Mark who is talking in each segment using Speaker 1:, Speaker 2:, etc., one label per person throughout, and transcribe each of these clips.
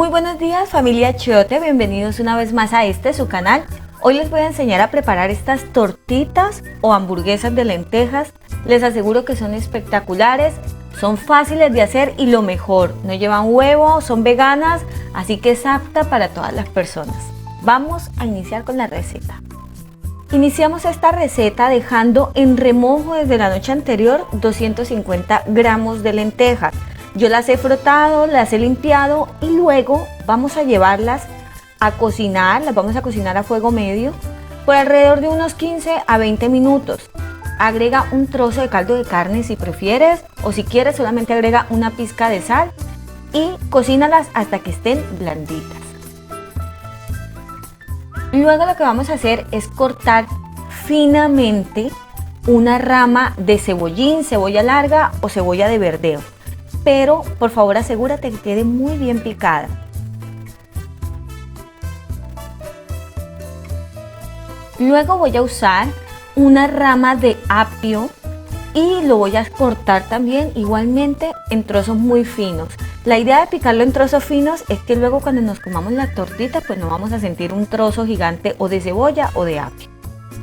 Speaker 1: Muy buenos días, familia Chiote, bienvenidos una vez más a su canal. Hoy les voy a enseñar a preparar estas tortitas o hamburguesas de lentejas. Les aseguro que son espectaculares, son fáciles de hacer y lo mejor, no llevan huevo, son veganas, así que es apta para todas las personas. Vamos a iniciar con la receta. Iniciamos esta receta dejando en remojo desde la noche anterior 250 gramos de lentejas. Yo las he frotado, las he limpiado y luego vamos a llevarlas a cocinar, las vamos a cocinar a fuego medio por alrededor de unos 15 a 20 minutos. Agrega un trozo de caldo de carne si prefieres o si quieres solamente agrega una pizca de sal y cocínalas hasta que estén blanditas. Luego lo que vamos a hacer es cortar finamente una rama de cebollín, cebolla larga o cebolla de verdeo. Pero por favor asegúrate que quede muy bien picada. Luego voy a usar una rama de apio y lo voy a cortar también igualmente en trozos muy finos. La idea de picarlo en trozos finos es que luego cuando nos comamos la tortita pues no vamos a sentir un trozo gigante o de cebolla o de apio.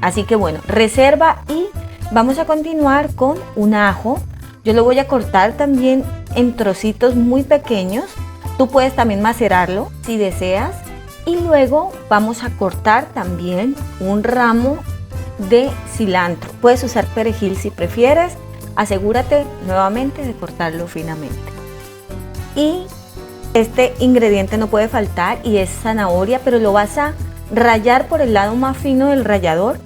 Speaker 1: Así que bueno, reserva y vamos a continuar con un ajo. Yo lo voy a cortar también en trocitos muy pequeños. Tú puedes también macerarlo si deseas. Y luego vamos a cortar también un ramo de cilantro. Puedes usar perejil si prefieres. Asegúrate nuevamente de cortarlo finamente. Y este ingrediente no puede faltar y es zanahoria, pero lo vas a rallar por el lado más fino del rallador.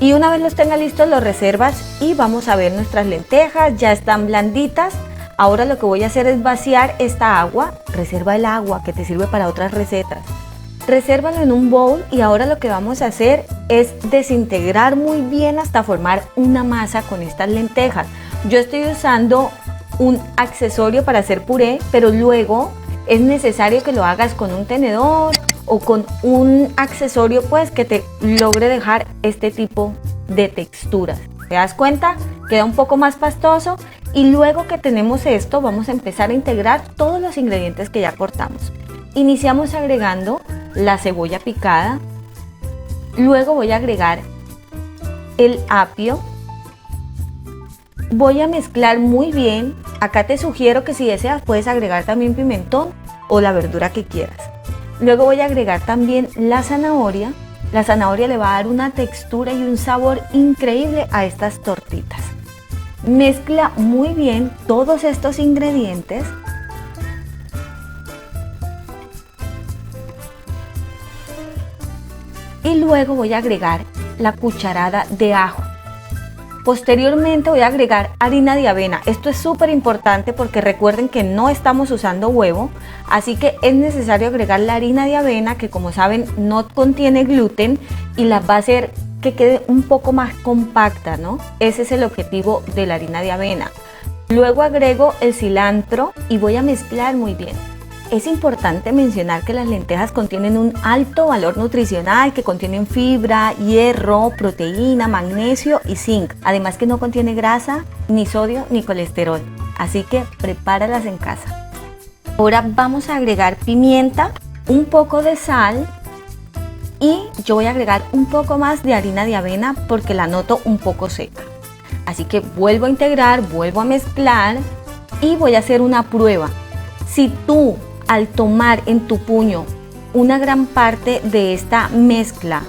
Speaker 1: Y una vez los tengas listos los reservas y vamos a ver nuestras lentejas, ya están blanditas. Ahora lo que voy a hacer es vaciar esta agua, reserva el agua que te sirve para otras recetas. Resérvalo en un bowl y ahora lo que vamos a hacer es desintegrar muy bien hasta formar una masa con estas lentejas. Yo estoy usando un accesorio para hacer puré, pero luego es necesario que lo hagas con un tenedor o con un accesorio pues que te logre dejar este tipo de texturas. ¿Te das cuenta? Queda un poco más pastoso y luego que tenemos esto vamos a empezar a integrar todos los ingredientes que ya cortamos. Iniciamos agregando la cebolla picada, luego voy a agregar el apio, voy a mezclar muy bien. Acá te sugiero que si deseas puedes agregar también pimentón o la verdura que quieras. Luego voy a agregar también la zanahoria. La zanahoria le va a dar una textura y un sabor increíble a estas tortitas. Mezcla muy bien todos estos ingredientes. Y luego voy a agregar la cucharada de ajo. Posteriormente voy a agregar harina de avena. Esto es súper importante porque recuerden que no estamos usando huevo, así que es necesario agregar la harina de avena que como saben no contiene gluten y la va a hacer que quede un poco más compacta, ¿no? Ese es el objetivo de la harina de avena. Luego agrego el cilantro y voy a mezclar muy bien. Es importante mencionar que las lentejas contienen un alto valor nutricional, que contienen fibra, hierro, proteína, magnesio y zinc. Además que no contiene grasa, ni sodio, ni colesterol. Así que prepáralas en casa. Ahora vamos a agregar pimienta, un poco de sal y yo voy a agregar un poco más de harina de avena porque la noto un poco seca. Así que vuelvo a integrar, vuelvo a mezclar y voy a hacer una prueba. Si tú al tomar en tu puño una gran parte de esta mezcla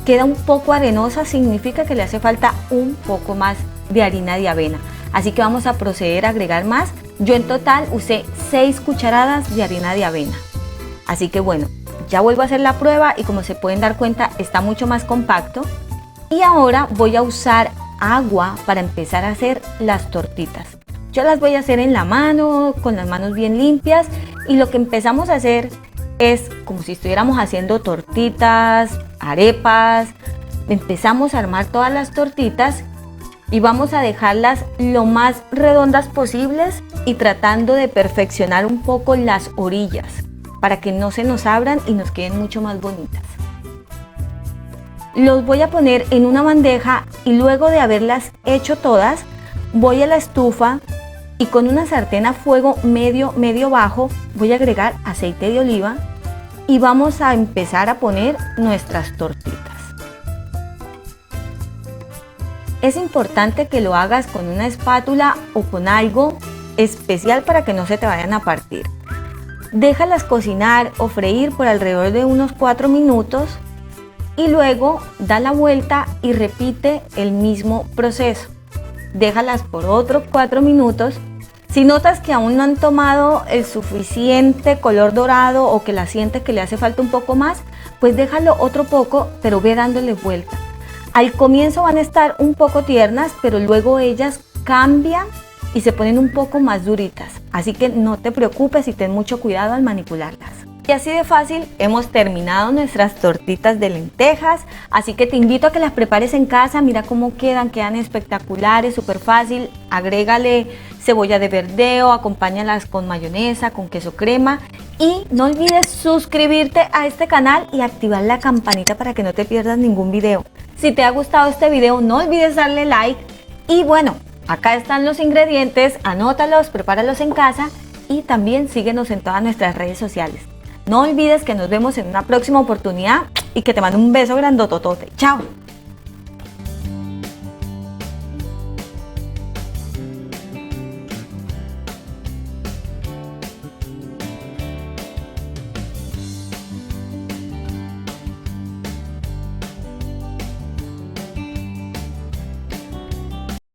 Speaker 1: queda un poco arenosa, significa que le hace falta un poco más de harina de avena. Así que vamos a proceder a agregar más. Yo en total usé 6 cucharadas de harina de avena. Así que bueno, ya vuelvo a hacer la prueba y como se pueden dar cuenta está mucho más compacto. Y ahora voy a usar agua para empezar a hacer las tortitas. Yo las voy a hacer en la mano, con las manos bien limpias y lo que empezamos a hacer es como si estuviéramos haciendo tortitas, arepas. Empezamos a armar todas las tortitas y vamos a dejarlas lo más redondas posibles y tratando de perfeccionar un poco las orillas para que no se nos abran y nos queden mucho más bonitas. Los voy a poner en una bandeja y luego de haberlas hecho todas voy a la estufa y con una sartén a fuego medio bajo voy a agregar aceite de oliva y vamos a empezar a poner nuestras tortitas. Es importante que lo hagas con una espátula o con algo especial para que no se te vayan a partir. Déjalas cocinar o freír por alrededor de unos 4 minutos y luego da la vuelta y repite el mismo proceso. Déjalas por otros 4 minutos. Si notas que aún no han tomado el suficiente color dorado o que la sientes que le hace falta un poco más, pues déjalo otro poco, pero ve dándole vuelta. Al comienzo van a estar un poco tiernas, pero luego ellas cambian y se ponen un poco más duritas. Así que no te preocupes y ten mucho cuidado al manipularlas. Y así de fácil hemos terminado nuestras tortitas de lentejas, así que te invito a que las prepares en casa. Mira cómo quedan espectaculares, súper fácil. Agrégale cebolla de verdeo, acompáñalas con mayonesa, con queso crema y no olvides suscribirte a este canal y activar la campanita para que no te pierdas ningún video. Si te ha gustado este video, no olvides darle like y bueno, acá están los ingredientes, anótalos, prepáralos en casa y también síguenos en todas nuestras redes sociales. No olvides que nos vemos en una próxima oportunidad y que te mando un beso grandototote. ¡Chao!